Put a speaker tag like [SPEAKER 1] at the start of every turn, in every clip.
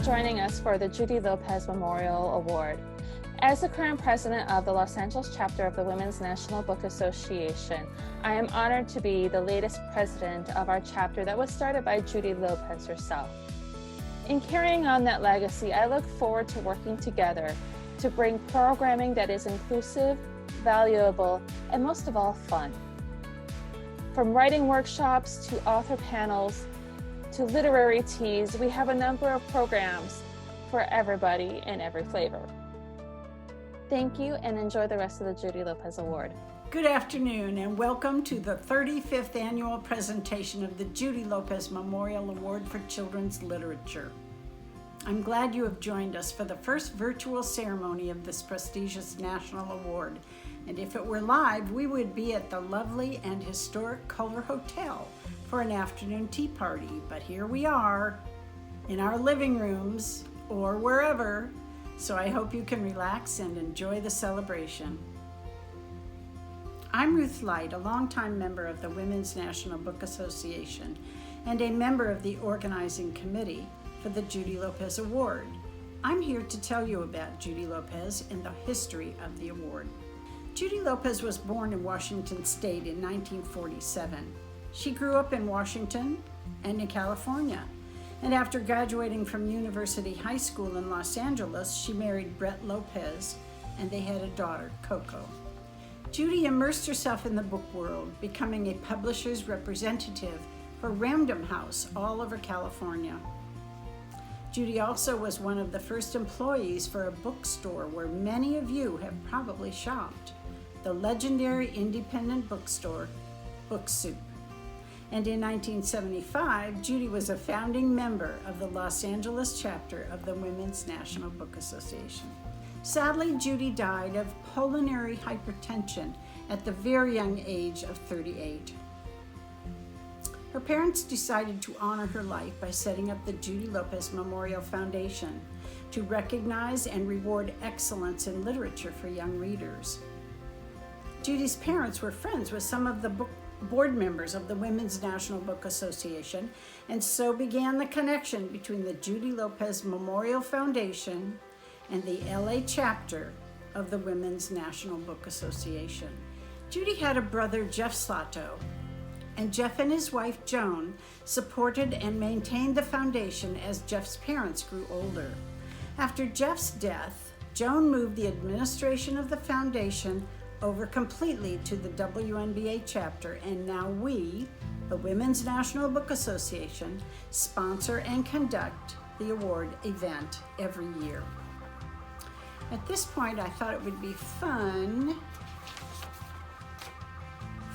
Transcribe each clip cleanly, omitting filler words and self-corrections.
[SPEAKER 1] joining us for the Judy Lopez Memorial Award. As the current president of the Los Angeles chapter of the Women's National Book Association, I am honored to be the latest president of our chapter that was started by Judy Lopez herself. In carrying on that legacy, I look forward to working together to bring programming that is inclusive, valuable, and most of all, fun. From writing workshops to author panels to literary teas, we have a number of programs for everybody in every flavor. Thank you and enjoy the rest of the Judy Lopez Award.
[SPEAKER 2] Good afternoon and welcome to the 35th annual presentation of the Judy Lopez Memorial Award for Children's Literature. I'm glad you have joined us for the first virtual ceremony of this prestigious national award. And if it were live, we would be at the lovely and historic Culver Hotel for an afternoon tea party. But here we are in our living rooms or wherever. So I hope you can relax and enjoy the celebration. I'm Ruth Light, a longtime member of the Women's National Book Association and a member of the organizing committee for the Judy Lopez Award. I'm here to tell you about Judy Lopez and the history of the award. Judy Lopez was born in Washington State in 1947. She grew up in Washington and in California. And after graduating from University High School in Los Angeles, she married Brett Lopez, and they had a daughter, Coco. Judy immersed herself in the book world, becoming a publisher's representative for Random House all over California. Judy also was one of the first employees for a bookstore where many of you have probably shopped, the legendary independent bookstore, Book Soup. And in 1975, Judy was a founding member of the Los Angeles chapter of the Women's National Book Association. Sadly, Judy died of pulmonary hypertension at the very young age of 38. Her parents decided to honor her life by setting up the Judy Lopez Memorial Foundation to recognize and reward excellence in literature for young readers. Judy's parents were friends with some of the board members of the Women's National Book Association, and so began the connection between the Judy Lopez Memorial Foundation and the LA chapter of the Women's National Book Association. Judy had a brother, Jeff Sato, and Jeff and his wife, Joan, supported and maintained the foundation as Jeff's parents grew older. After Jeff's death, Joan moved the administration of the foundation over completely to the WNBA chapter, and now we, the Women's National Book Association, sponsor and conduct the award event every year. At this point, I thought it would be fun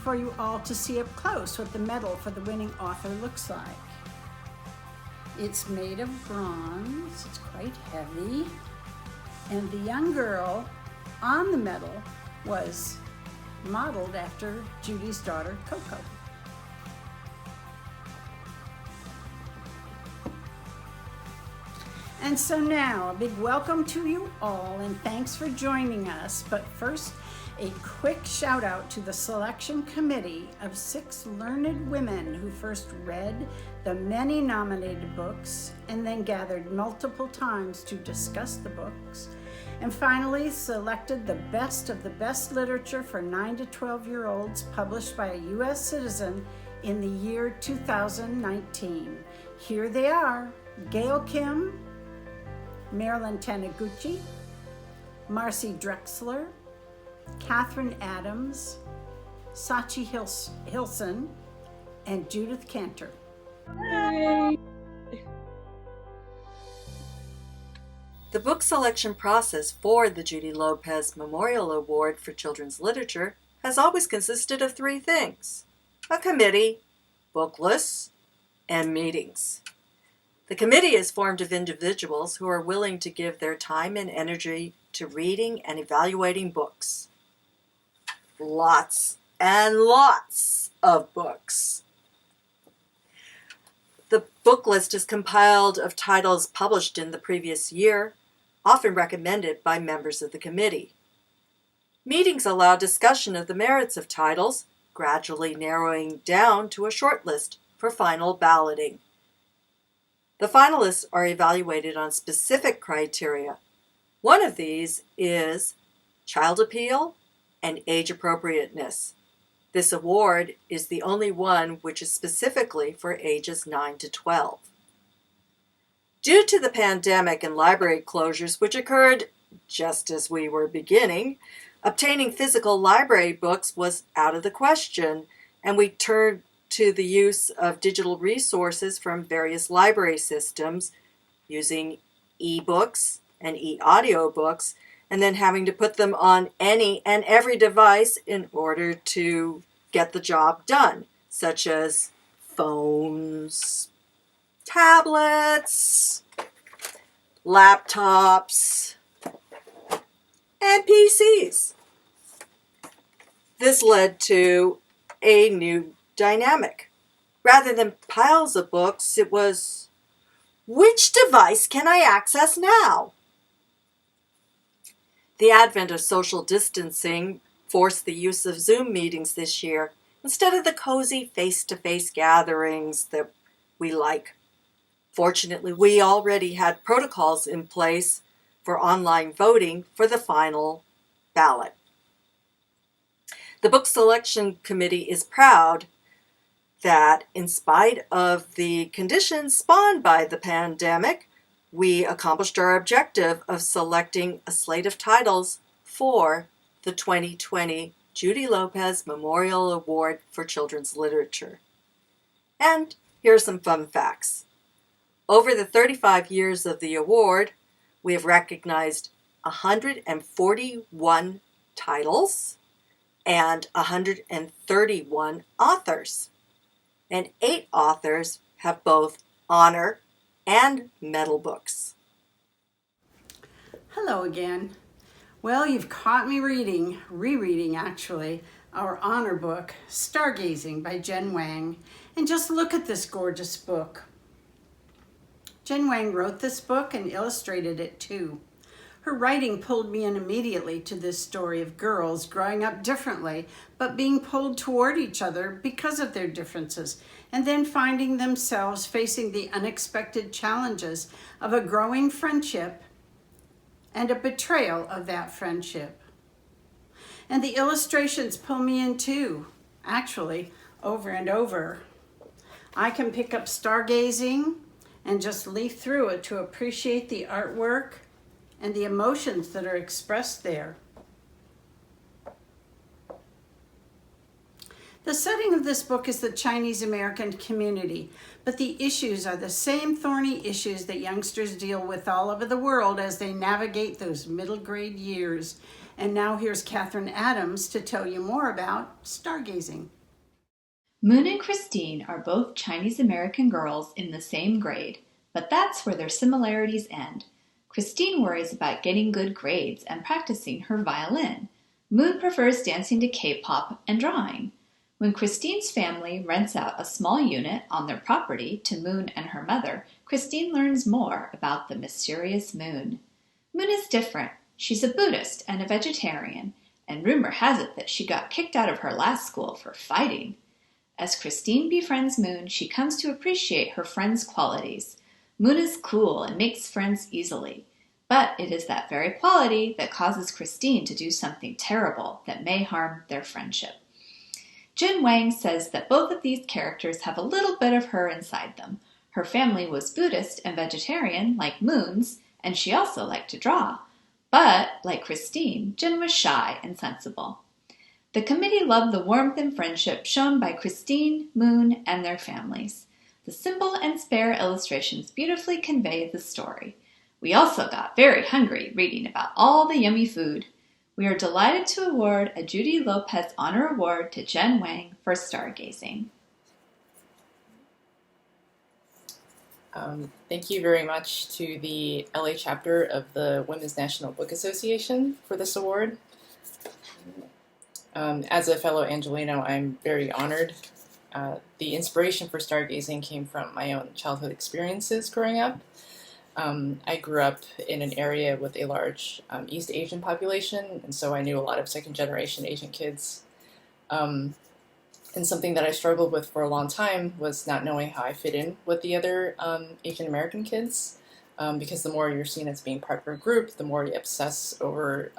[SPEAKER 2] for you all to see up close what the medal for the winning author looks like. It's made of bronze, it's quite heavy, and the young girl on the medal was modeled after Judy's daughter, Coco. And so now, a big welcome to you all, and thanks for joining us. But first, a quick shout out to the selection committee of 6 learned women who first read the many nominated books and then gathered multiple times to discuss the books, and finally selected the best of the best literature for 9 to 12-year-olds published by a U.S. citizen in the year 2019. Here they are: Gail Kim, Marilyn Taniguchi, Marcy Drexler, Catherine Adams, Sachi Hilson, and Judith Cantor.
[SPEAKER 1] Yay!
[SPEAKER 3] The book selection process for the Judy Lopez Memorial Award for Children's Literature has always consisted of 3 things: a committee, book lists, and meetings. The committee is formed of individuals who are willing to give their time and energy to reading and evaluating books. Lots and lots of books. The book list is compiled of titles published in the previous year, often recommended by members of the committee. Meetings allow discussion of the merits of titles, gradually narrowing down to a short list for final balloting. The finalists are evaluated on specific criteria. One of these is child appeal and age appropriateness. This award is the only one which is specifically for ages 9 to 12. Due to the pandemic and library closures, which occurred just as we were beginning, obtaining physical library books was out of the question, and we turned to the use of digital resources from various library systems, using e-books and e-audiobooks, and then having to put them on any and every device in order to get the job done, such as phones, tablets, laptops, and PCs. This led to a new dynamic. Rather than piles of books, it was, which device can I access now? The advent of social distancing forced the use of Zoom meetings this year instead of the cozy face-to-face gatherings that we like. Fortunately, we already had protocols in place for online voting for the final ballot. The Book Selection Committee is proud that in spite of the conditions spawned by the pandemic, we accomplished our objective of selecting a slate of titles for the 2020 Judy Lopez Memorial Award for Children's Literature. And here are some fun facts. Over the 35 years of the award, we have recognized 141 titles and 131 authors. And 8 authors have both honor and medal books.
[SPEAKER 2] Hello again. Well, you've caught me rereading actually, our honor book, Stargazing by Jen Wang. And just look at this gorgeous book. Jen Wang wrote this book and illustrated it too. Her writing pulled me in immediately to this story of girls growing up differently, but being pulled toward each other because of their differences, and then finding themselves facing the unexpected challenges of a growing friendship and a betrayal of that friendship. And the illustrations pull me in too, actually, over and over. I can pick up Stargazing and just leaf through it to appreciate the artwork and the emotions that are expressed there. The setting of this book is the Chinese American community, but the issues are the same thorny issues that youngsters deal with all over the world as they navigate those middle grade years. And now here's Catherine Adams to tell you more about Stargazing.
[SPEAKER 4] Moon and Christine are both Chinese American girls in the same grade, but that's where their similarities end. Christine worries about getting good grades and practicing her violin. Moon prefers dancing to K-pop and drawing. When Christine's family rents out a small unit on their property to Moon and her mother, Christine learns more about the mysterious Moon. Moon is different. She's a Buddhist and a vegetarian, and rumor has it that she got kicked out of her last school for fighting. As Christine befriends Moon, she comes to appreciate her friend's qualities. Moon is cool and makes friends easily, but it is that very quality that causes Christine to do something terrible that may harm their friendship. Jen Wang says that both of these characters have a little bit of her inside them. Her family was Buddhist and vegetarian, like Moon's, and she also liked to draw. But, like Christine, Jen was shy and sensible. The committee loved the warmth and friendship shown by Christine, Moon, and their families. The simple and spare illustrations beautifully convey the story. We also got very hungry reading about all the yummy food. We are delighted to award a Judy Lopez Honor Award to Jen Wang for Stargazing.
[SPEAKER 5] Thank you very much to the LA chapter of the Women's National Book Association for this award. As a fellow Angelino, I'm very honored. The inspiration for Stargazing came from my own childhood experiences growing up. I grew up in an area with a large East Asian population, and so I knew a lot of second-generation Asian kids. And something that I struggled with for a long time was not knowing how I fit in with the other Asian American kids. Because the more you're seen as being part of a group, the more you obsess over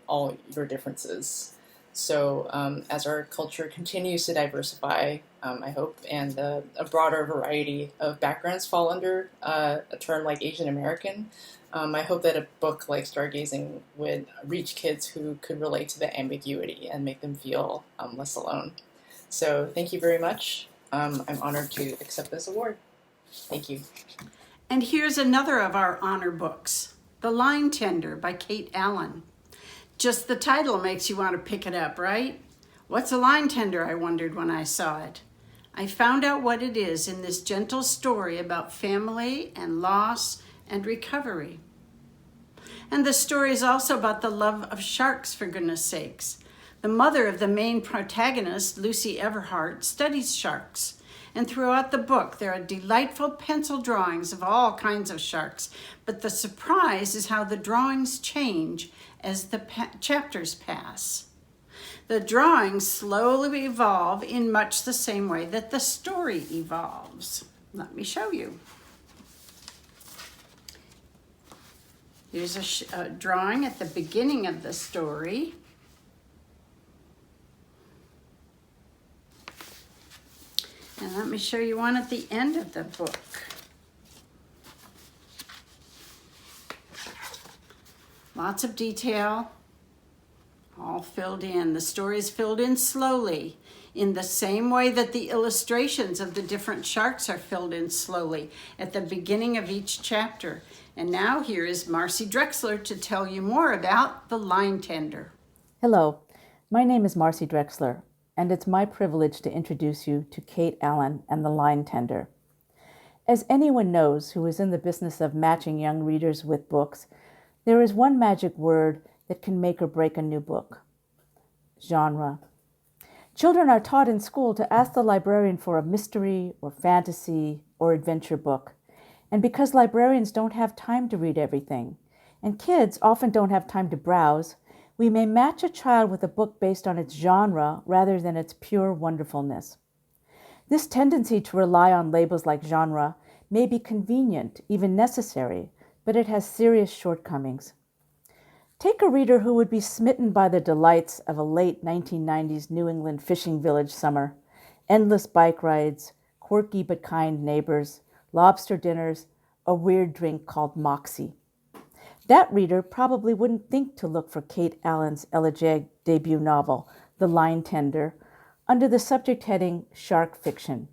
[SPEAKER 5] all your differences. So as our culture continues to diversify, I hope, and a broader variety of backgrounds fall under a term like Asian American, I hope that a book like Stargazing would reach kids who could relate to the ambiguity and make them feel less alone. So thank you very much. I'm honored to accept this award. Thank you.
[SPEAKER 2] And here's another of our honor books, The Line Tender by Kate Allen. Just the title makes you want to pick it up, right? What's a line tender, I wondered when I saw it. I found out what it is in this gentle story about family and loss and recovery. And the story is also about the love of sharks, for goodness sakes. The mother of the main protagonist, Lucy Everhart, studies sharks. And throughout the book, there are delightful pencil drawings of all kinds of sharks. But the surprise is how the drawings change as the chapters pass. The drawings slowly evolve in much the same way that the story evolves. Let me show you. Here's a drawing at the beginning of the story. And let me show you one at the end of the book. Lots of detail, all filled in. The story is filled in slowly, in the same way that the illustrations of the different sharks are filled in slowly at the beginning of each chapter. And now here is Marcy Drexler to tell you more about The Line Tender.
[SPEAKER 6] Hello, my name is Marcy Drexler, and it's my privilege to introduce you to Kate Allen and The Line Tender. As anyone knows who is in the business of matching young readers with books, there is one magic word that can make or break a new book: genre. Children are taught in school to ask the librarian for a mystery or fantasy or adventure book. And because librarians don't have time to read everything, and kids often don't have time to browse, we may match a child with a book based on its genre rather than its pure wonderfulness. This tendency to rely on labels like genre may be convenient, even necessary, but it has serious shortcomings. Take a reader who would be smitten by the delights of a late 1990s New England fishing village summer, endless bike rides, quirky but kind neighbors, lobster dinners, a weird drink called Moxie. That reader probably wouldn't think to look for Kate Allen's elegiac debut novel, The Line Tender, under the subject heading Shark Fiction.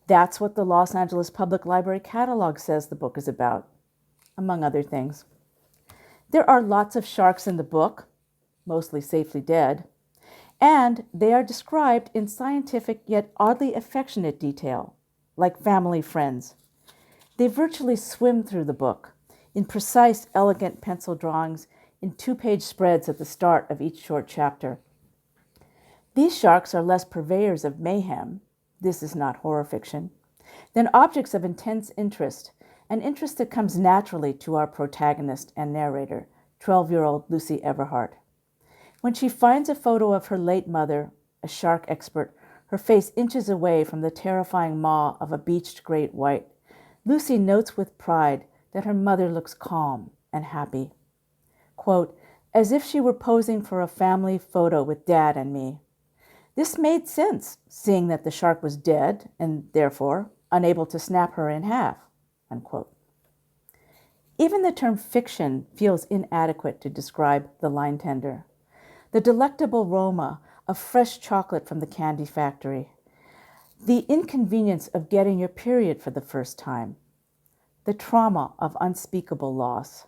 [SPEAKER 6] That's what the Los Angeles Public Library catalog says the book is about, among other things. There are lots of sharks in the book, mostly safely dead, and they are described in scientific yet oddly affectionate detail, like family friends. They virtually swim through the book, in precise, elegant pencil drawings in 2-page spreads at the start of each short chapter. These sharks are less purveyors of mayhem, this is not horror fiction, than objects of intense interest, an interest that comes naturally to our protagonist and narrator, 12-year-old Lucy Everhart. When she finds a photo of her late mother, a shark expert, her face inches away from the terrifying maw of a beached great white, Lucy notes with pride that her mother looks calm and happy. Quote, as if she were posing for a family photo with Dad and me. This made sense, seeing that the shark was dead and, therefore, unable to snap her in half, unquote. Even the term fiction feels inadequate to describe The Line Tender. The delectable aroma of fresh chocolate from the candy factory, the inconvenience of getting your period for the first time, the trauma of unspeakable loss.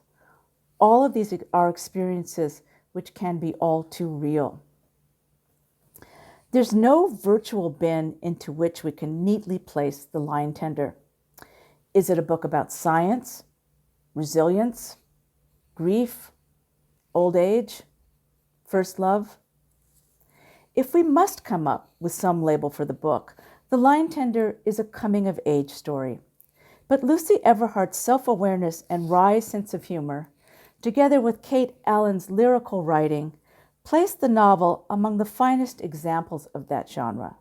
[SPEAKER 6] All of these are experiences which can be all too real. There's no virtual bin into which we can neatly place The Line Tender. Is it a book about science, resilience, grief, old age, first love? If we must come up with some label for the book, The Line Tender is a coming-of-age story. But Lucy Everhart's self-awareness and wry sense of humor, together with Kate Allen's lyrical writing, place the novel among the finest examples of that genre.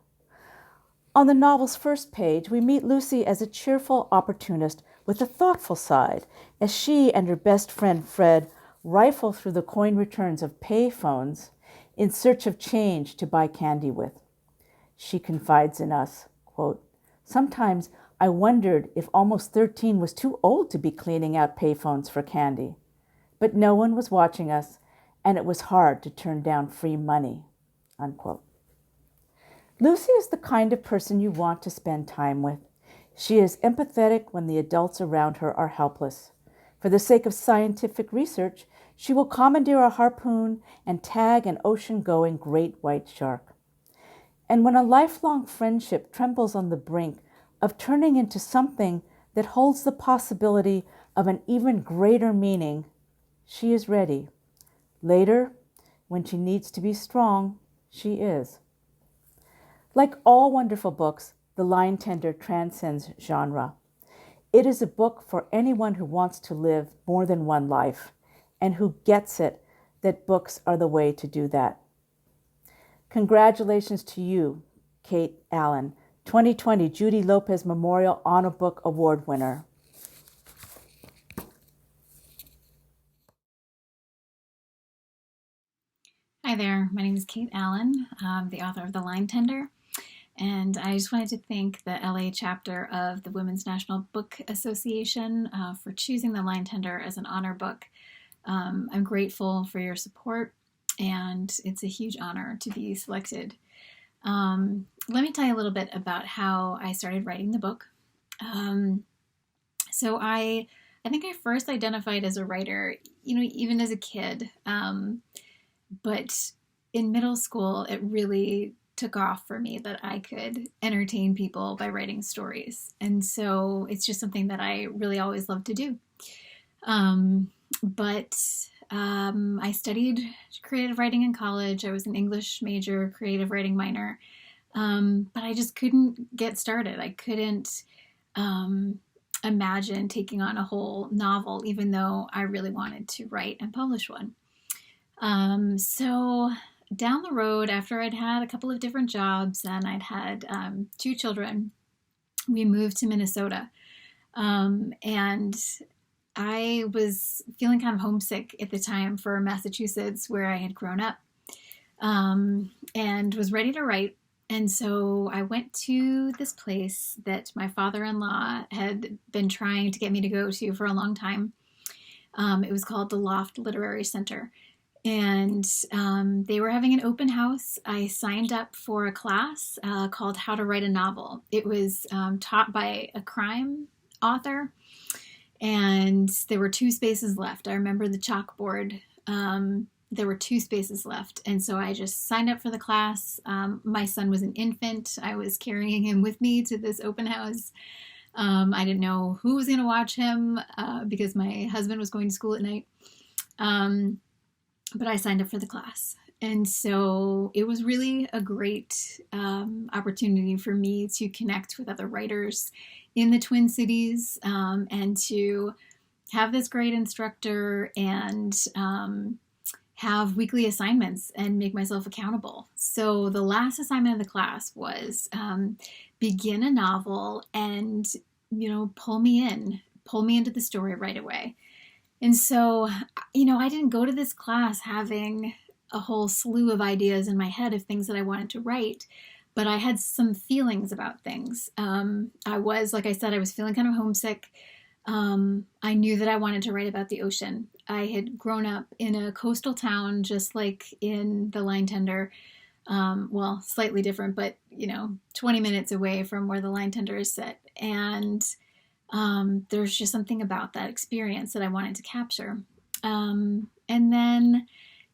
[SPEAKER 6] On the novel's first page, we meet Lucy as a cheerful opportunist with a thoughtful side, as she and her best friend Fred rifle through the coin returns of pay phones in search of change to buy candy with. She confides in us, quote, "Sometimes I wondered if almost 13 was too old to be cleaning out payphones for candy. But no one was watching us, and it was hard to turn down free money," unquote. Lucy is the kind of person you want to spend time with. She is empathetic when the adults around her are helpless. For the sake of scientific research, she will commandeer a harpoon and tag an ocean-going great white shark. And when a lifelong friendship trembles on the brink of turning into something that holds the possibility of an even greater meaning, she is ready. Later, when she needs to be strong, she is. Like all wonderful books, The Lion Tender transcends genre. It is a book for anyone who wants to live more than one life and who gets it that books are the way to do that. Congratulations to you, Kate Allen, 2020 Judy Lopez Memorial Honor Book Award winner.
[SPEAKER 7] Hi there, my name is Kate Allen, the author of The Lion Tender, and I just wanted to thank the LA chapter of the Women's National Book Association for choosing The Lion Tender as an honor book. I'm grateful for your support, and it's a huge honor to be selected. Let me tell you a little bit about how I started writing the book. So I think I first identified as a writer, even as a kid. But in middle school, it really took off for me that I could entertain people by writing stories. And so it's just something that I really always loved to do. I studied creative writing in college. I was an English major, creative writing minor. But I just couldn't get started. I couldn't imagine taking on a whole novel, even though I really wanted to write and publish one. So down the road, after I'd had a couple of different jobs and I'd had 2 children, we moved to Minnesota. And I was feeling kind of homesick at the time for Massachusetts, where I had grown up, and was ready to write. And so I went to this place that my father-in-law had been trying to get me to go to for a long time. It was called the Loft Literary Center. And they were having an open house. I signed up for a class called How to Write a Novel. It was taught by a crime author, and there were 2 spaces left. I remember the chalkboard. There were 2 spaces left, and so I just signed up for the class. My son was an infant. I was carrying him with me to this open house. I didn't know who was going to watch him because my husband was going to school at night. But I signed up for the class. And so it was really a great opportunity for me to connect with other writers in the Twin Cities, and to have this great instructor and have weekly assignments and make myself accountable. So the last assignment of the class was begin a novel and, pull me into the story right away. And so, I didn't go to this class having a whole slew of ideas in my head of things that I wanted to write, but I had some feelings about things. Like I said, I was feeling kind of homesick. I knew that I wanted to write about the ocean. I had grown up in a coastal town, just like in The Lion Tender. Slightly different, but, 20 minutes away from where The Lion Tender is set. And there's just something about that experience that I wanted to capture. And then,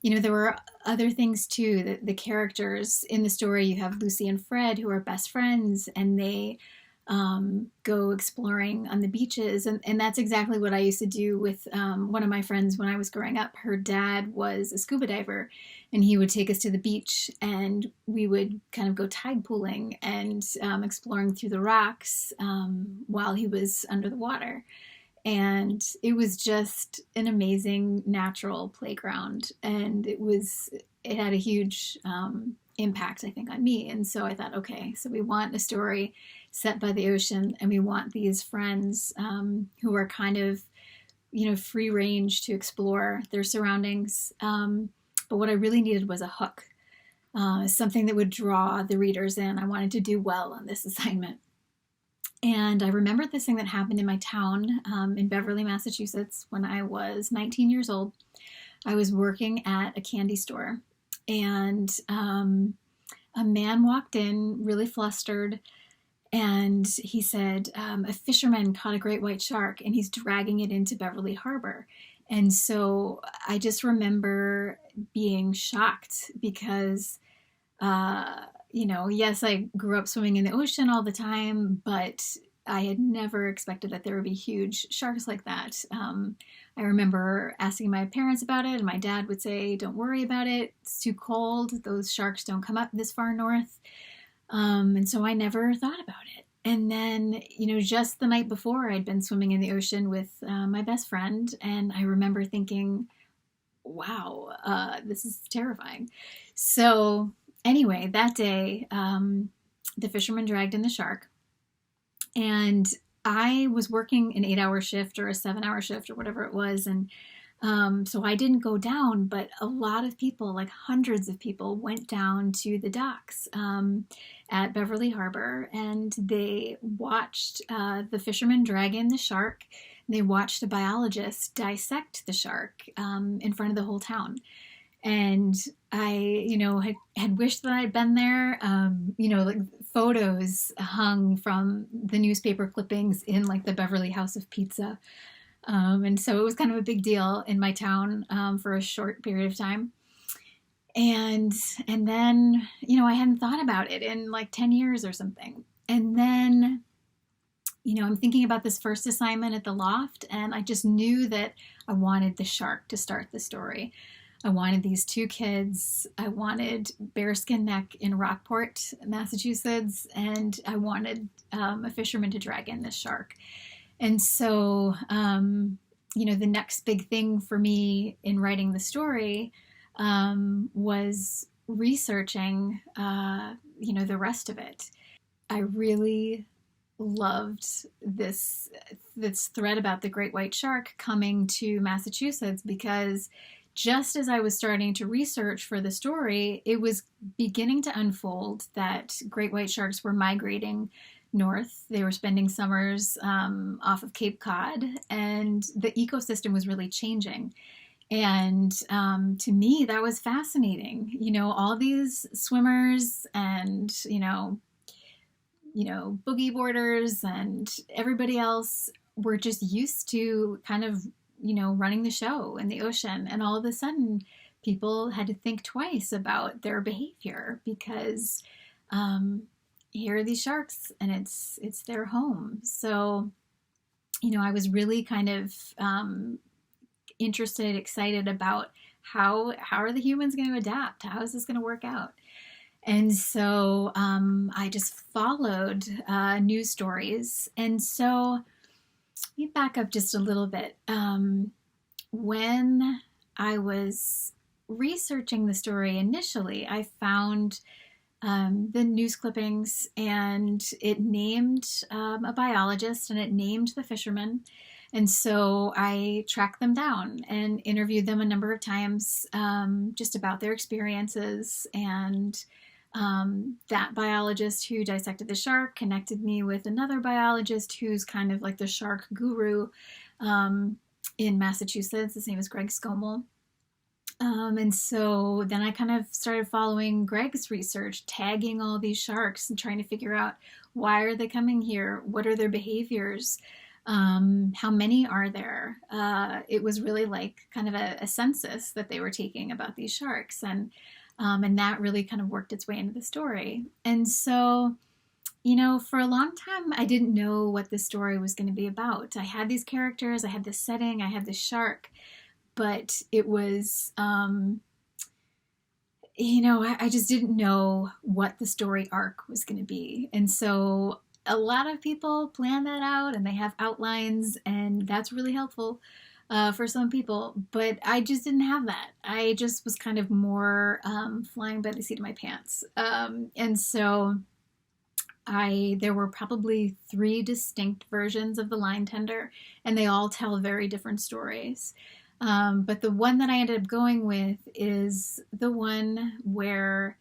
[SPEAKER 7] there were other things too. The characters in the story, you have Lucy and Fred, who are best friends, and they go exploring on the beaches. And that's exactly what I used to do with one of my friends when I was growing up. Her dad was a scuba diver, and he would take us to the beach, and we would kind of go tide pooling and exploring through the rocks while he was under the water. And it was just an amazing natural playground, and it had a huge impact, I think, on me. And so I thought, okay, so we want a story set by the ocean, and we want these friends who are kind of, free range to explore their surroundings. But what I really needed was a hook, something that would draw the readers in. I wanted to do well on this assignment. And I remembered this thing that happened in my town in Beverly, Massachusetts, when I was 19 years old. I was working at a candy store, and a man walked in really flustered, and he said, a fisherman caught a great white shark and he's dragging it into Beverly Harbor. And so I just remember being shocked because, yes, I grew up swimming in the ocean all the time, but I had never expected that there would be huge sharks like that. I remember asking my parents about it, and my dad would say, don't worry about it. It's too cold. Those sharks don't come up this far north. And so I never thought about it. And then, just the night before, I'd been swimming in the ocean with my best friend, and I remember thinking, wow, this is terrifying. So anyway, that day, the fisherman dragged in the shark, and I was working an 8-hour shift or a 7-hour shift or whatever it was. And so I didn't go down, but a lot of people, like hundreds of people, went down to the docks at Beverly Harbor, and they watched the fisherman drag in the shark. They watched a biologist dissect the shark in front of the whole town. And I, had wished that I'd been there. Like photos hung from the newspaper clippings in like the Beverly House of Pizza. And so it was kind of a big deal in my town for a short period of time. And then, I hadn't thought about it in like 10 years or something. And then, I'm thinking about this first assignment at the loft, and I just knew that I wanted the shark to start the story. I wanted these two kids. I wanted Bearskin Neck in Rockport, Massachusetts, and I wanted a fisherman to drag in this shark. And so, the next big thing for me in writing the story was researching, the rest of it. I really loved this thread about the great white shark coming to Massachusetts, because just as I was starting to research for the story, it was beginning to unfold that great white sharks were migrating north. They were spending summers off of Cape Cod, and the ecosystem was really changing. And to me, that was fascinating. All these swimmers and, boogie boarders and everybody else were just used to kind of, running the show in the ocean. And all of a sudden, people had to think twice about their behavior, because here are these sharks and it's their home. So, I was really kind of interested, excited about how are the humans going to adapt? How is this going to work out? And so I just followed news stories. And so let me back up just a little bit. When I was researching the story initially, I found the news clippings, and it named a biologist, and it named the fisherman. And so I tracked them down and interviewed them a number of times just about their experiences. And that biologist who dissected the shark connected me with another biologist who's kind of like the shark guru in Massachusetts. His name is Greg Scommel. And so then I kind of started following Greg's research, tagging all these sharks and trying to figure out, why are they coming here? What are their behaviors? How many are there? It was really like kind of a census that they were taking about these sharks. And that really kind of worked its way into the story. And so, for a long time, I didn't know what the story was going to be about. I had these characters, I had this setting, I had this shark, but it was, I just didn't know what the story arc was going to be. And so a lot of people plan that out, and they have outlines, and that's really helpful. for some people, but I just didn't have that. I just was kind of more flying by the seat of my pants. And so there were probably 3 distinct versions of the line tender, and they all tell very different stories. But the one that I ended up going with is the one where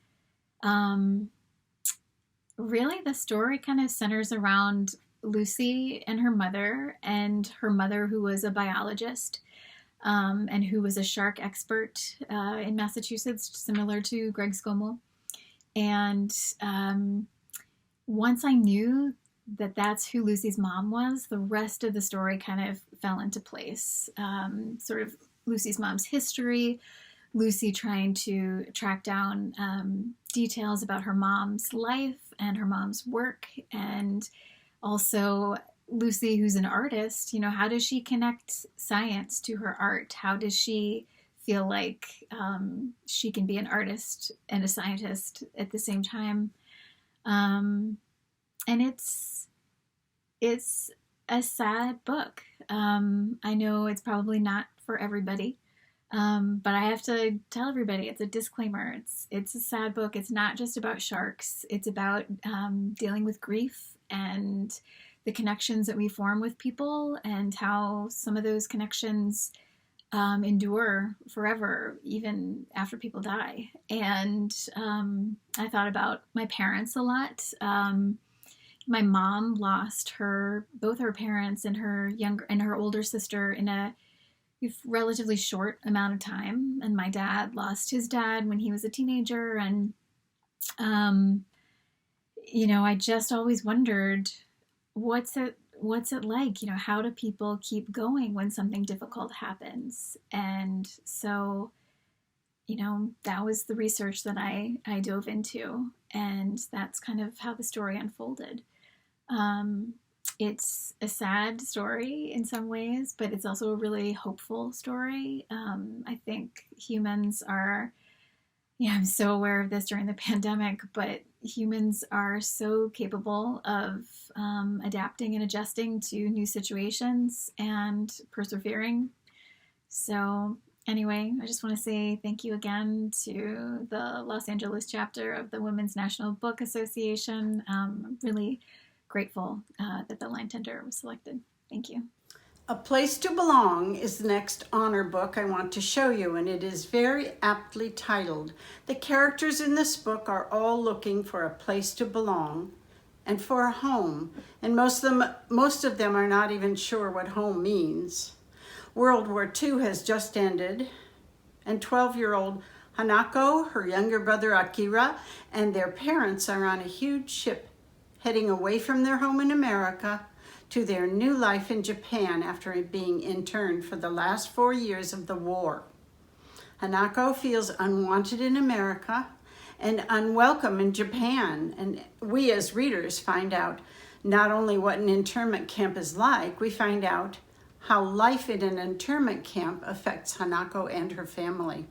[SPEAKER 7] really the story kind of centers around Lucy and her mother who was a biologist and who was a shark expert in Massachusetts, similar to Greg Scommel. And once I knew that that's who Lucy's mom was, the rest of the story kind of fell into place. Sort of Lucy's mom's history, Lucy trying to track down details about her mom's life and her mom's work, and also Lucy, who's an artist, how does she connect science to her art? How does she feel like she can be an artist and a scientist at the same time? And it's a sad book. I know it's probably not for everybody, but I have to tell everybody, it's a disclaimer. It's a sad book. It's not just about sharks. It's about dealing with grief and the connections that we form with people, and how some of those connections endure forever, even after people die. And I thought about my parents a lot. My mom lost both her parents and her older sister in a relatively short amount of time, and my dad lost his dad when he was a teenager. And I just always wondered, what's it like? How do people keep going when something difficult happens? And so, that was the research that I dove into, and that's kind of how the story unfolded. It's a sad story in some ways, but it's also a really hopeful story. I think humans are, I'm so aware of this during the pandemic, but humans are so capable of adapting and adjusting to new situations and persevering. So anyway, I just want to say thank you again to the Los Angeles chapter of the Women's National Book Association. I'm really grateful that the line tender was selected. Thank you.
[SPEAKER 2] A Place to Belong is the next honor book I want to show you, and it is very aptly titled. The characters in this book are all looking for a place to belong and for a home, and most of them are not even sure what home means. World War II has just ended, and 12-year-old Hanako, her younger brother Akira, and their parents are on a huge ship heading away from their home in America to their new life in Japan after being interned for the last 4 years of the war. Hanako feels unwanted in America and unwelcome in Japan, and we as readers find out not only what an internment camp is like, we find out how life in an internment camp affects Hanako and her family.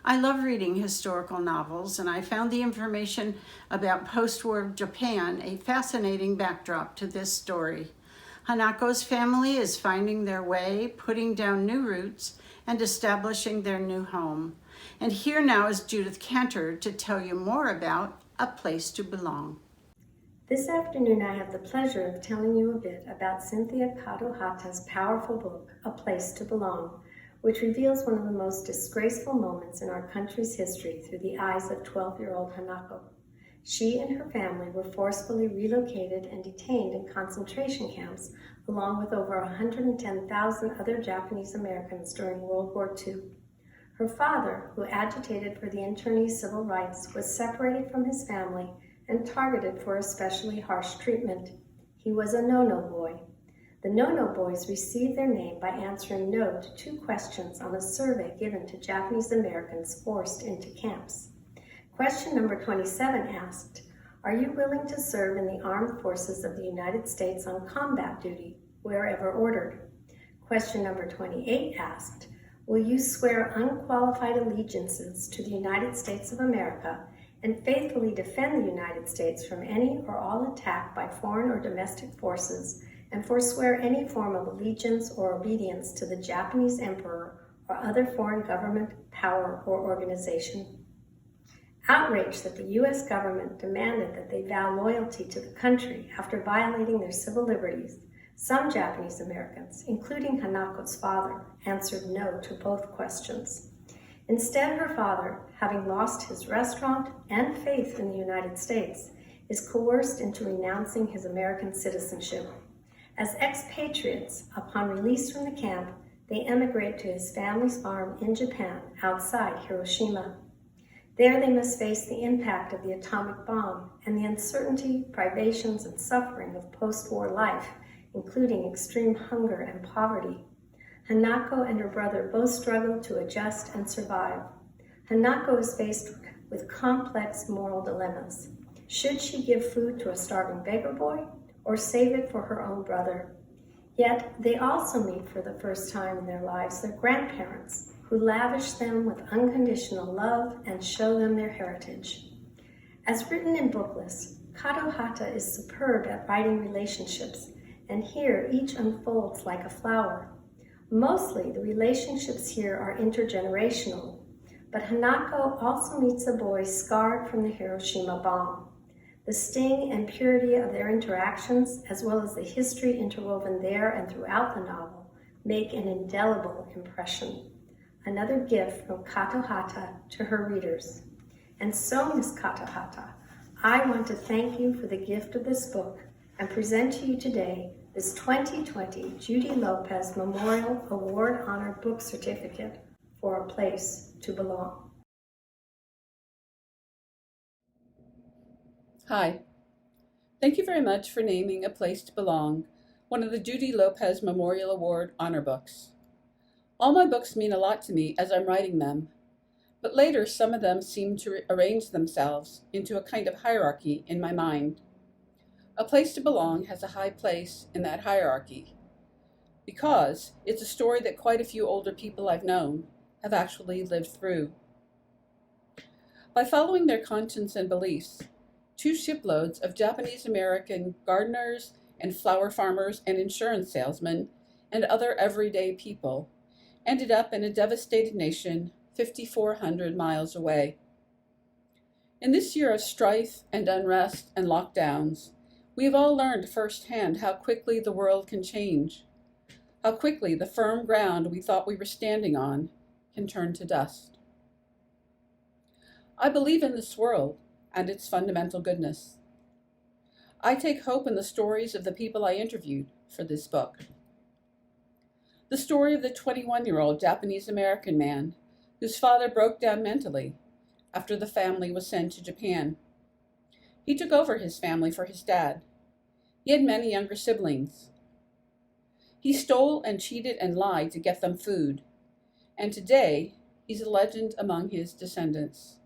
[SPEAKER 2] I love reading historical novels, and I found the information about post-war Japan a fascinating backdrop to this story. Hanako's family is finding their way, putting down new roots, and establishing their new home. And here now is Judith Cantor to tell you more about A Place to Belong.
[SPEAKER 8] This afternoon I have the pleasure of telling you a bit about Cynthia Kadohata's powerful book, A Place to Belong, which reveals one of the most disgraceful moments in our country's history through the eyes of 12-year-old Hanako. She and her family were forcefully relocated and detained in concentration camps, along with over 110,000 other Japanese Americans during World War II. Her father, who agitated for the internees' civil rights, was separated from his family and targeted for especially harsh treatment. He was a no-no boy. The no-no boys received their name by answering no to 2 questions on a survey given to Japanese Americans forced into camps. Question number 27 asked, "Are you willing to serve in the armed forces of the United States on combat duty, wherever ordered?" Question number 28 asked, "Will you swear unqualified allegiances to the United States of America and faithfully defend the United States from any or all attack by foreign or domestic forces and forswear any form of allegiance or obedience to the Japanese emperor or other foreign government, power, or organization. Outraged that the U.S. government demanded that they vow loyalty to the country after violating their civil liberties, some Japanese Americans, including Hanako's father, answered no to both questions. Instead, her father, having lost his restaurant and faith in the United States, is coerced into renouncing his American citizenship. As expatriates, upon release from the camp, they emigrate to his family's farm in Japan outside Hiroshima. There they must face the impact of the atomic bomb and the uncertainty, privations, and suffering of post-war life, including extreme hunger and poverty. Hanako and her brother both struggle to adjust and survive. Hanako is faced with complex moral dilemmas. Should she give food to a starving beggar boy or save it for her own brother? Yet they also meet for the first time in their lives their grandparents, who lavish them with unconditional love and show them their heritage. As written in Booklist, Kadohata is superb at writing relationships, and here each unfolds like a flower. Mostly the relationships here are intergenerational, but Hanako also meets a boy scarred from the Hiroshima bomb. The sting and purity of their interactions, as well as the history interwoven there and throughout the novel, make an indelible impression. Another gift from Kadohata to her readers. And so, Miss Kadohata, I want to thank you for the gift of this book and present to you today this 2020 Judy Lopez Memorial Award Honored Book Certificate for A Place to Belong.
[SPEAKER 9] Hi. Thank you very much for naming A Place to Belong one of the Judy Lopez Memorial Award honor books. All my books mean a lot to me as I'm writing them, but later some of them seem to arrange themselves into a kind of hierarchy in my mind. A Place to Belong has a high place in that hierarchy because it's a story that quite a few older people I've known have actually lived through. By following their conscience and beliefs, 2 shiploads of Japanese American gardeners and flower farmers and insurance salesmen and other everyday people ended up in a devastated nation 5,400 miles away. In this year of strife and unrest and lockdowns, we have all learned firsthand how quickly the world can change, how quickly the firm ground we thought we were standing on can turn to dust. I believe in this world and its fundamental goodness. I take hope in the stories of the people I interviewed for this book. The story of the 21-year-old Japanese American man whose father broke down mentally after the family was sent to Japan. He took over his family for his dad. He had many younger siblings. He stole and cheated and lied to get them food, and today he's a legend among his descendants.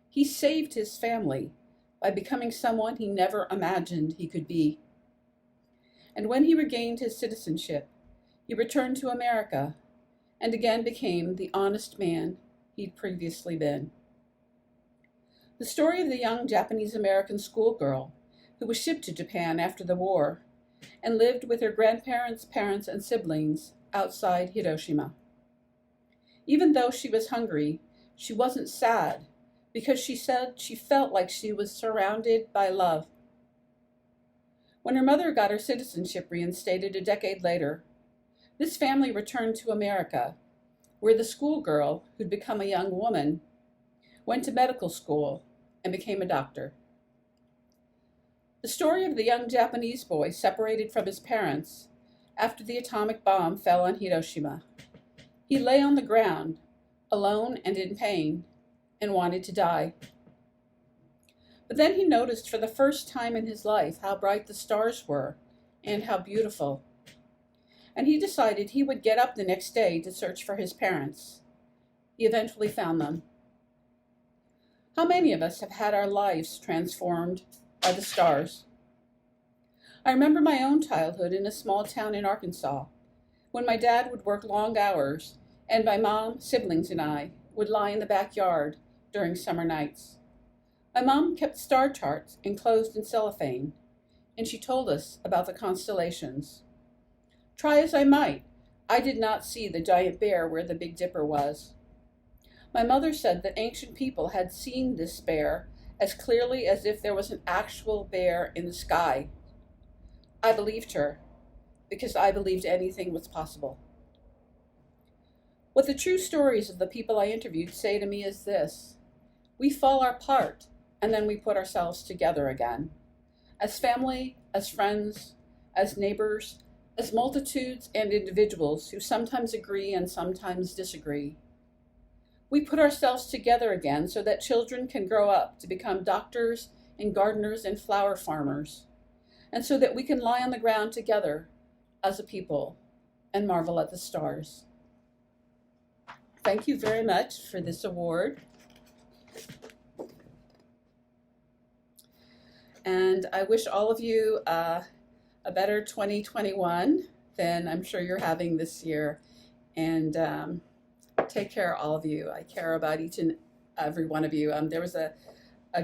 [SPEAKER 9] He saved his family by becoming someone he never imagined he could be. And when he regained his citizenship, he returned to America and again became the honest man he'd previously been. The story of the young Japanese-American schoolgirl who was shipped to Japan after the war and lived with her grandparents, parents, and siblings outside Hiroshima. Even though she was hungry, she wasn't sad because she said she felt like she was surrounded by love. When her mother got her citizenship reinstated a decade later, this family returned to America, where the schoolgirl, who'd become a young woman, went to medical school and became a doctor. The story of the young Japanese boy separated from his parents after the atomic bomb fell on Hiroshima. He lay on the ground, alone and in pain, and wanted to die. But then he noticed for the first time in his life how bright the stars were and how beautiful. And he decided he would get up the next day to search for his parents. He eventually found them. How many of us have had our lives transformed by the stars? I remember my own childhood in a small town in Arkansas, when my dad would work long hours and my mom, siblings, and I would lie in the backyard during summer nights. My mom kept star charts enclosed in cellophane, and she told us about the constellations. Try as I might, I did not see the giant bear where the Big Dipper was. My mother said that ancient people had seen this bear as clearly as if there was an actual bear in the sky. I believed her, because I believed anything was possible. What the true stories of the people I interviewed say to me is this: we fall apart, and then we put ourselves together again. As family, as friends, as neighbors, as multitudes and individuals who sometimes agree and sometimes disagree. We put ourselves together again so that children can grow up to become doctors and gardeners and flower farmers, and so that we can lie on the ground together as a people and marvel at the stars. Thank you very much for this award. And I wish all of you a better 2021 than I'm sure you're having this year. And take care, all of you. I care about each and every one of you. There was a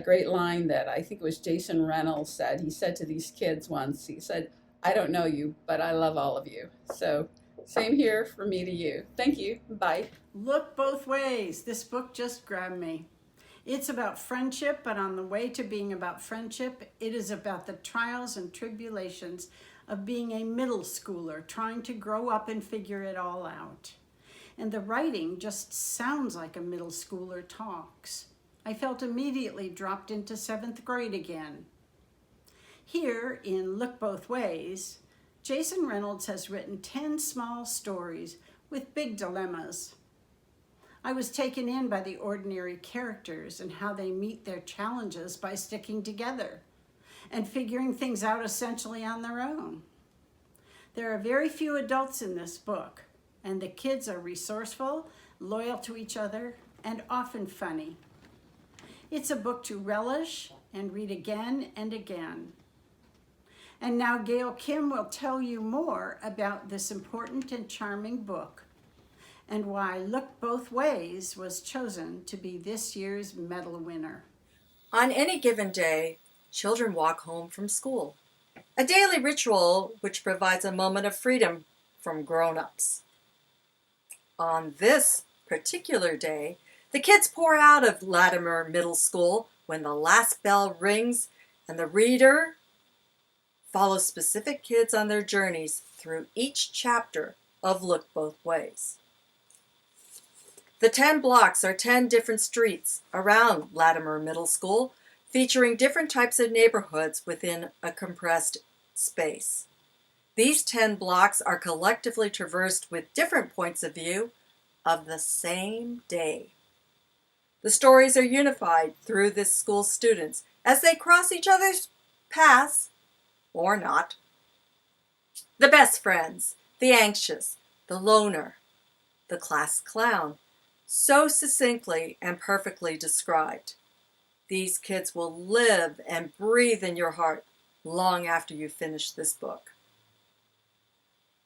[SPEAKER 9] great line that I think it was Jason Reynolds said. He said to these kids once, he said, "I don't know you, but I love all of you." So same here for me to you. Thank you. Bye.
[SPEAKER 2] Look both ways. This book just grabbed me. It's about friendship, but on the way to being about friendship, it is about the trials and tribulations of being a middle schooler trying to grow up and figure it all out. And the writing just sounds like a middle schooler talks. I felt immediately dropped into 7th grade again. Here in Look Both Ways, Jason Reynolds has written 10 small stories with big dilemmas. I was taken in by the ordinary characters and how they meet their challenges by sticking together and figuring things out essentially on their own. There are very few adults in this book, and the kids are resourceful, loyal to each other, and often funny. It's a book to relish and read again and again. And now Gail Kim will tell you more about this important and charming book and why Look Both Ways was chosen to be this year's medal winner.
[SPEAKER 3] On any given day, children walk home from school, a daily ritual which provides a moment of freedom from grown-ups. On this particular day, the kids pour out of Latimer Middle School when the last bell rings and the reader follows specific kids on their journeys through each chapter of Look Both Ways. The 10 blocks are 10 different streets around Latimer Middle School, featuring different types of neighborhoods within a compressed space. These 10 blocks are collectively traversed with different points of view of the same day. The stories are unified through this school's students as they cross each other's paths, or not. The best friends, the anxious, the loner, the class clown, so succinctly and perfectly described. These kids will live and breathe in your heart long after you finish this book.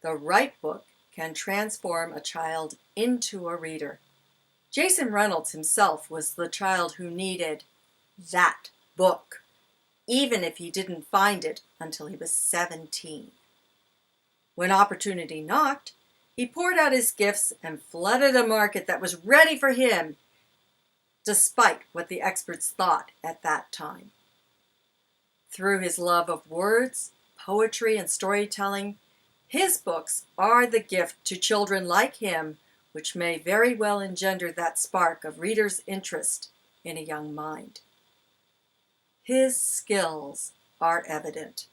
[SPEAKER 3] The right book can transform a child into a reader. Jason Reynolds himself was the child who needed that book, even if he didn't find it until he was 17. When opportunity knocked, he poured out his gifts and flooded a market that was ready for him, despite what the experts thought at that time. Through his love of words, poetry, and storytelling, his books are the gift to children like him, which may very well engender that spark of readers' interest in a young mind. His skills are evident.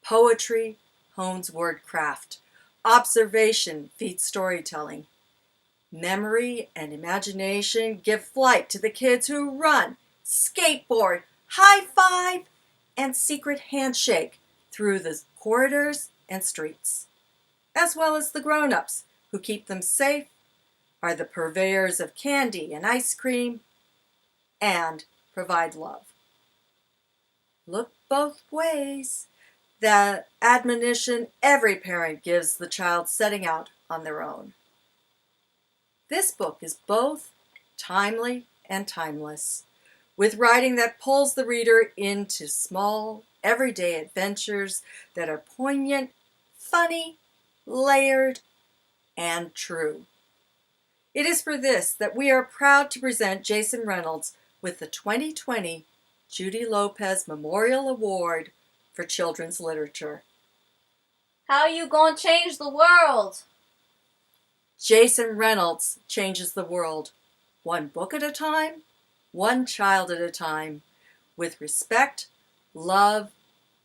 [SPEAKER 3] Poetry hones wordcraft. Observation feeds storytelling. Memory and imagination give flight to the kids who run, skateboard, high five, and secret handshake through the corridors and streets, as well as the grown-ups who keep them safe, are the purveyors of candy and ice cream, and provide love. Look both ways. The admonition every parent gives the child setting out on their own. This book is both timely and timeless, with writing that pulls the reader into small, everyday adventures that are poignant, funny, layered, and true. It is for this that we are proud to present Jason Reynolds with the 2020 Judy Lopez Memorial Award for Children's Literature.
[SPEAKER 10] How you gonna change the world?
[SPEAKER 3] Jason Reynolds changes the world, one book at a time, one child at a time, with respect, love,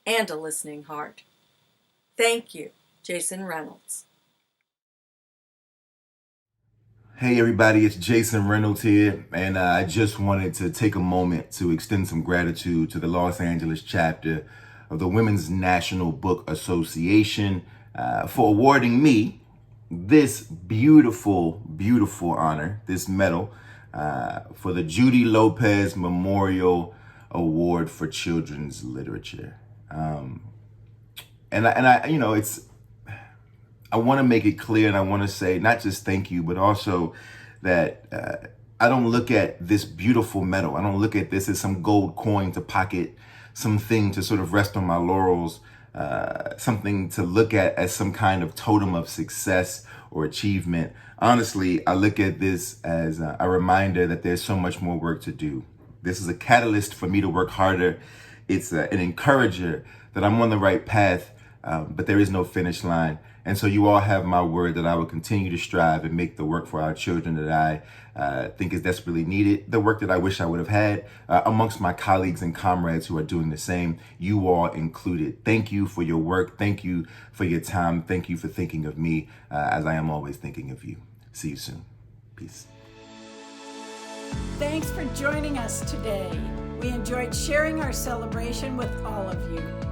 [SPEAKER 3] and a listening heart. Thank you, Jason Reynolds.
[SPEAKER 11] Hey everybody, it's Jason Reynolds here, and I just wanted to take a moment to extend some gratitude to the Los Angeles chapter of the Women's National Book Association for awarding me this beautiful, beautiful honor, this medal for the Judy Lopez Memorial Award for Children's Literature. And I, you know, I want to make it clear, and I want to say not just thank you, but also that I don't look at this beautiful medal. I don't look at this as some gold coin to pocket, something to sort of rest on my laurels, something to look at as some kind of totem of success or achievement. Honestly, I look at this as a reminder that there's so much more work to do. This is a catalyst for me to work harder. It's an encourager that I'm on the right path, but there is no finish line. And so you all have my word that I will continue to strive and make the work for our children that I think is desperately needed, the work that I wish I would have had amongst my colleagues and comrades who are doing the same, you all included. Thank you for your work. Thank you for your time. Thank you for thinking of me as I am always thinking of you. See you soon. Peace.
[SPEAKER 2] Thanks for joining us today. We enjoyed sharing our celebration with all of you.